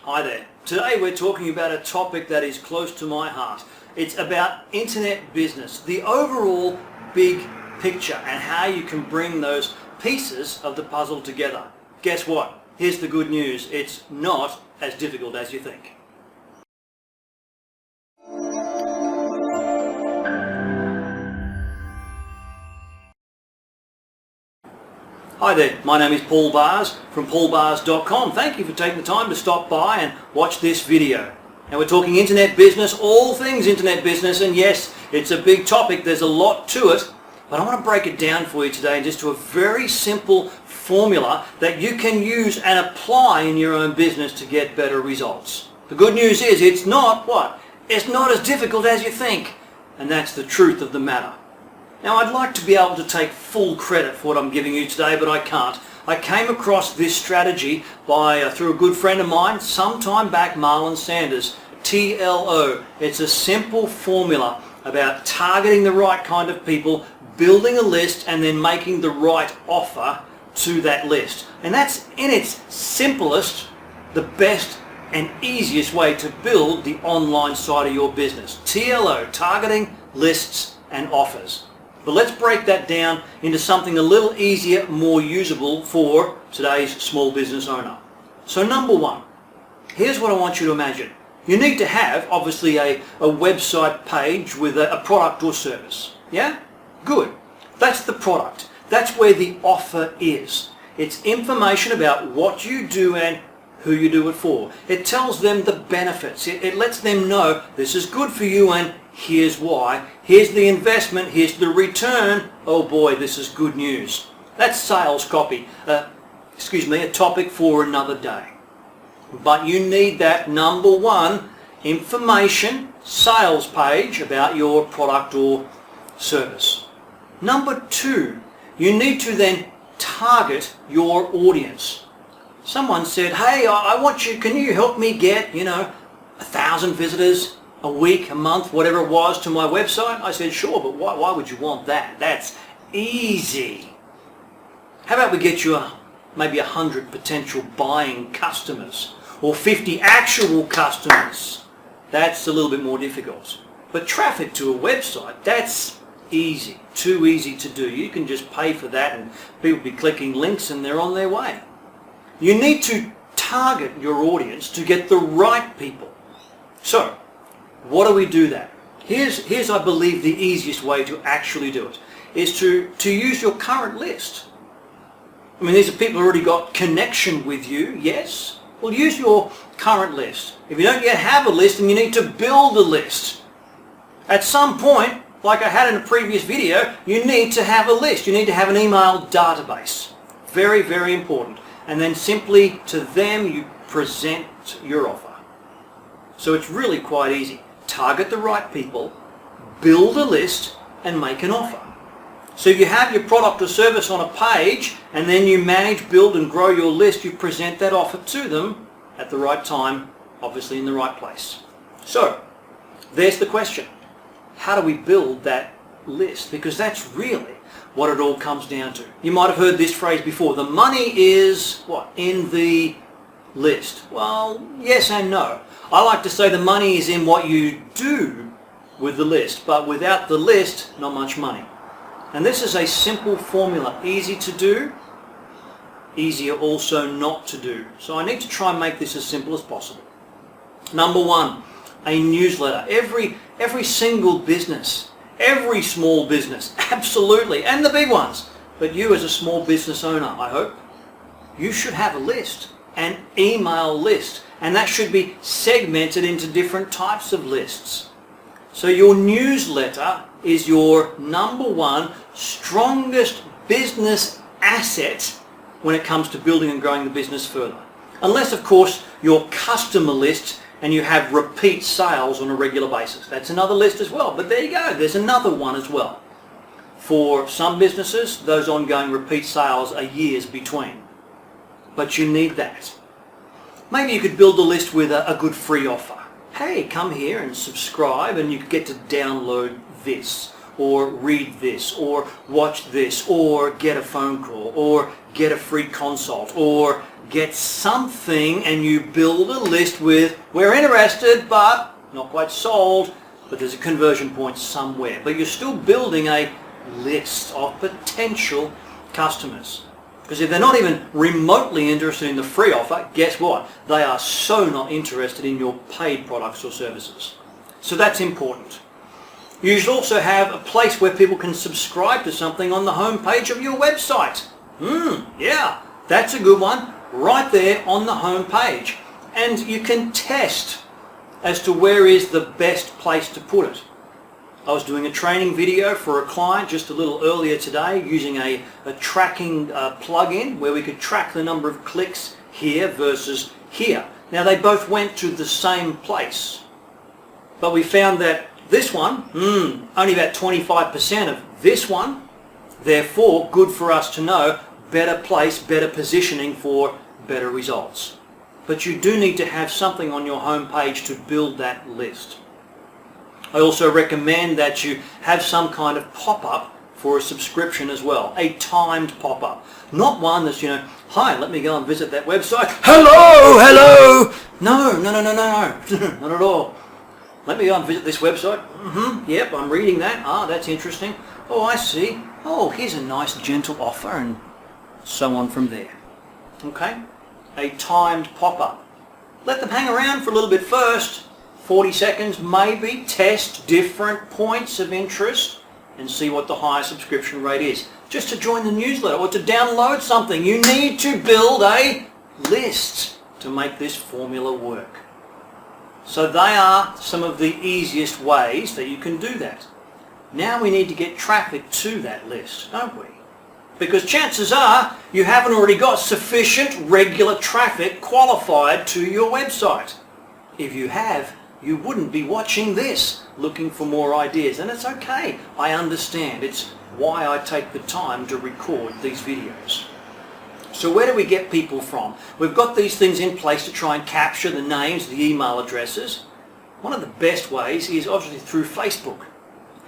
Hi there. Today we're talking about a topic that is close to my heart. It's about internet business, the overall big picture and how you can bring those pieces of the puzzle together. Guess what? Here's the good news. It's not as difficult as you think. Hi there, my name is Paul Bars from paulbars.com. Thank you for taking the time to stop by and watch this video. Now we're talking internet business, all things internet business, and yes, it's a big topic, there's a lot to it, but I want to break it down for you today just to a very simple formula that you can use and apply in your own business to get better results. The good news is it's not what? It's not as difficult as you think, and that's the truth of the matter. Now I'd like to be able to take full credit for what I'm giving you today, but I can't. I came across this strategy through a good friend of mine some time back, Marlon Sanders, TLO. It's a simple formula about targeting the right kind of people, building a list and then making the right offer to that list. And that's in its simplest, the best and easiest way to build the online side of your business. TLO, targeting lists and offers. But let's break that down into something a little easier, more usable for today's small business owner. So number one, here's what I want you to imagine. You need to have, obviously, a website page with a product or service. Yeah? Good. That's the product. That's where the offer is. It's information about what you do and who you do it for. It tells them the benefits. It lets them know this is good for you and here's why. Here's the investment. Here's the return. Oh boy, this is good news. That's sales copy. A topic for another day. But you need that number one, information, sales page about your product or service. Number two, you need to then target your audience. Someone said, hey, I want you, can you help me get, 1,000 visitors a week, a month, whatever it was, to my website? I said, sure, but why would you want that? That's easy. How about we get you maybe 100 potential buying customers or 50 actual customers? That's a little bit more difficult. But traffic to a website, that's easy, too easy to do. You can just pay for that and people will be clicking links and they're on their way. You need to target your audience to get the right people. So, what do we do that? Here's I believe the easiest way to actually do it, is to use your current list. I mean, these are people who already got connection with you, yes? Well, use your current list. If you don't yet have a list, then you need to build a list. At some point, like I had in a previous video, you need to have a list. You need to have an email database. Very, very important. And then simply to them you present your offer. So it's really quite easy. Target the right people, build a list and make an offer. So you have your product or service on a page and then you manage, build and grow your list. You present that offer to them at the right time, obviously in the right place. So there's the question. How do we build that list? Because that's really what it all comes down to. You might have heard this phrase before. The money is what? In the list. Well, yes and no. I like to say the money is in what you do with the list, but without the list, not much money. And this is a simple formula, easy to do, easier also not to do. So I need to try and make this as simple as possible. Number one, a newsletter. Every single business, every small business, absolutely, and the big ones, but you as a small business owner, I hope, you should have a list, an email list, and that should be segmented into different types of lists. So your newsletter is your number one strongest business asset when it comes to building and growing the business further. Unless, of course, your customer list and you have repeat sales on a regular basis. That's another list as well. But there you go. There's another one as well. For some businesses, those ongoing repeat sales are years between. But you need that. Maybe you could build a list with a good free offer. Hey, come here and subscribe and you get to download this. or read this, or watch this, or get a phone call, or get a free consult, or get something, and you build a list with, we're interested but not quite sold, but there's a conversion point somewhere. But you're still building a list of potential customers. Because if they're not even remotely interested in the free offer, guess what? They are so not interested in your paid products or services. So that's important. You should also have a place where people can subscribe to something on the home page of your website. Yeah, that's a good one. Right there on the home page. And you can test as to where is the best place to put it. I was doing a training video for a client just a little earlier today using a tracking plugin where we could track the number of clicks here versus here. Now they both went to the same place, but we found that this one, only about 25% of this one, therefore good for us to know, better place, better positioning for better results. But you do need to have something on your home page to build that list. I also recommend that you have some kind of pop-up for a subscription as well, a timed pop-up. Not one that's, hi, let me go and visit that website. Hello. No, not at all. Let me go and visit this website. Yep, I'm reading that. That's interesting. Oh, I see. Oh, here's a nice gentle offer, and so on from there. Okay? A timed pop-up. Let them hang around for a little bit first. 40 seconds maybe, test different points of interest and see what the higher subscription rate is. Just to join the newsletter or to download something, you need to build a list to make this formula work. So they are some of the easiest ways that you can do that. Now we need to get traffic to that list, don't we? Because chances are you haven't already got sufficient regular traffic qualified to your website. If you have, you wouldn't be watching this, looking for more ideas. And it's okay. I understand. It's why I take the time to record these videos. So where do we get people from? We've got these things in place to try and capture the names, the email addresses. One of the best ways is obviously through Facebook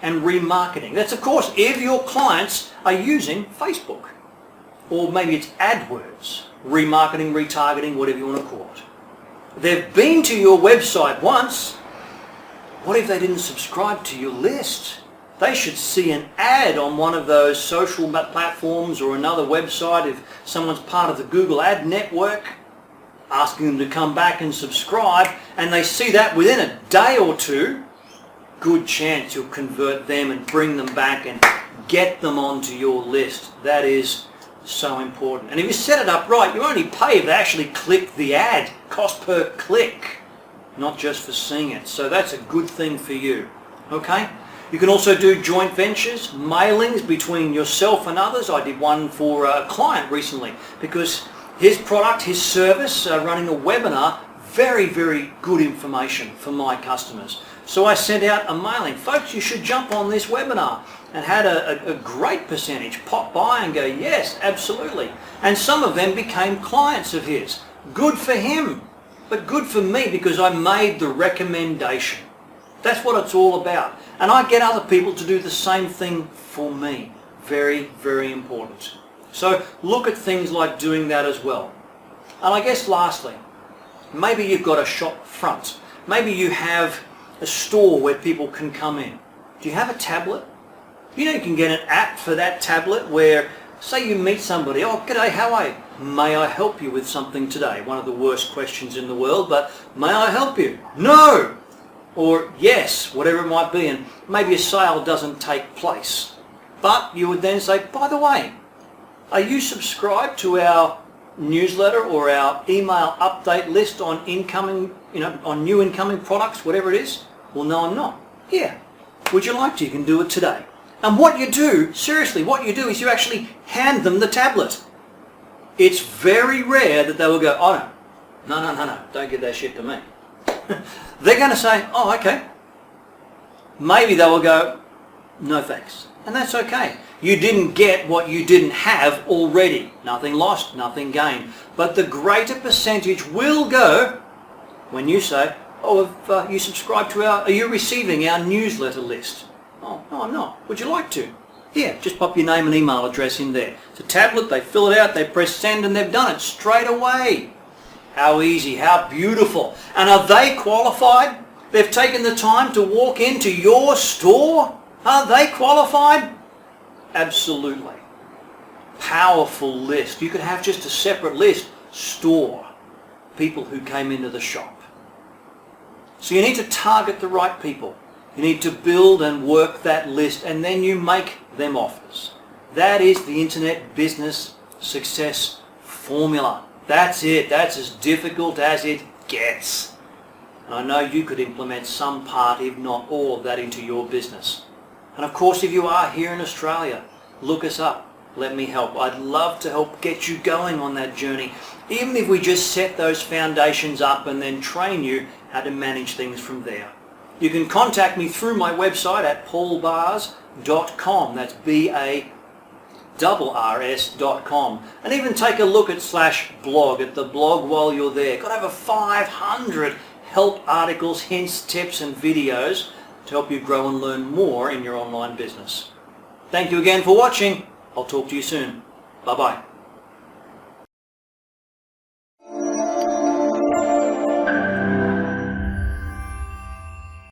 and remarketing. That's of course if your clients are using Facebook. Or maybe it's AdWords, remarketing, retargeting, whatever you want to call it. They've been to your website once. What if they didn't subscribe to your list? They should see an ad on one of those social platforms or another website if someone's part of the Google Ad Network asking them to come back and subscribe, and they see that within a day or two, good chance you'll convert them and bring them back and get them onto your list. That is so important. And if you set it up right, you only pay if they actually click the ad, cost per click, not just for seeing it. So that's a good thing for you. Okay? You can also do joint ventures, mailings between yourself and others. I did one for a client recently because his product, his service, running a webinar, very, very good information for my customers. So I sent out a mailing. Folks, you should jump on this webinar. And had a great percentage pop by and go, yes, absolutely. And some of them became clients of his. Good for him, but good for me because I made the recommendation. That's what it's all about. And I get other people to do the same thing for me. Very, very important. So look at things like doing that as well. And I guess lastly, maybe you've got a shop front. Maybe you have a store where people can come in. Do you have a tablet? You can get an app for that tablet where, say you meet somebody, oh, g'day, how are you? May I help you with something today? One of the worst questions in the world, but may I help you? No! Or yes, whatever it might be, and maybe a sale doesn't take place. But you would then say, by the way, are you subscribed to our newsletter or our email update list on incoming, on new incoming products, whatever it is? Well, no, I'm not. Yeah. Would you like to? You can do it today. And what you do, seriously, what you do is you actually hand them the tablet. It's very rare that they will go, oh no, don't give that shit to me. They're going to say, oh, okay. Maybe they will go, no thanks. And that's okay. You didn't get what you didn't have already. Nothing lost, nothing gained. But the greater percentage will go when you say, oh, have you subscribed to are you receiving our newsletter list? Oh, no, I'm not. Would you like to? Here, just pop your name and email address in there. It's a tablet, they fill it out, they press send, and they've done it straight away. How easy, how beautiful. And are they qualified? They've taken the time to walk into your store? Are they qualified? Absolutely. Powerful list. You could have just a separate list. Store. People who came into the shop. So you need to target the right people. You need to build and work that list, and then you make them offers. That is the internet business success formula. That's it. That's as difficult as it gets. And I know you could implement some part, if not all, of that into your business. And of course, if you are here in Australia, look us up. Let me help. I'd love to help get you going on that journey, even if we just set those foundations up and then train you how to manage things from there. You can contact me through my website at paulbars.com. That's BARRS.com. And even take a look at /blog at the blog while you're there. Got over 500 help articles, hints, tips and videos to help you grow and learn more in your online business. Thank you again for watching. I'll talk to you soon. Bye-bye.